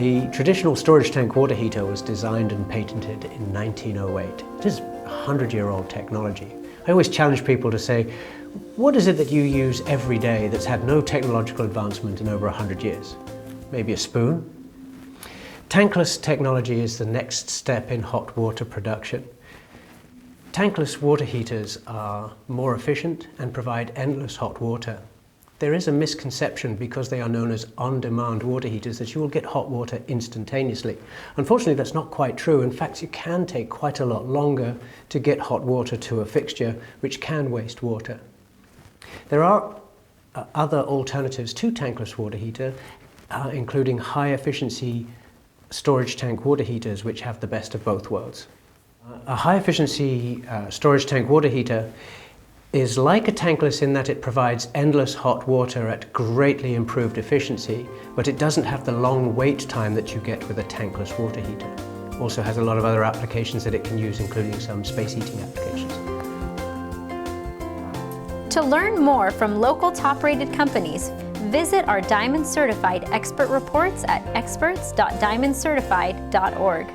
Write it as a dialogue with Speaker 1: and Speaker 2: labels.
Speaker 1: The traditional storage tank water heater was designed and patented in 1908. It is a 100-year-old technology. I always challenge people to say, what is it that you use every day that's had no technological advancement in over 100 years? Maybe a spoon? Tankless technology is the next step in hot water production. Tankless water heaters are more efficient and provide endless hot water. There is a misconception because they are known as on-demand water heaters that you will get hot water instantaneously. Unfortunately, that's not quite true. In fact, you can take quite a lot longer to get hot water to a fixture, which can waste water. There are other alternatives to tankless water heater, including high-efficiency storage tank water heaters, which have the best of both worlds. A high-efficiency storage tank water heater is like a tankless in that it provides endless hot water at greatly improved efficiency, but it doesn't have the long wait time that you get with a tankless water heater. Also has a lot of other applications that it can use, including some space heating applications.
Speaker 2: To learn more from local top-rated companies, visit our Diamond Certified expert reports at experts.diamondcertified.org.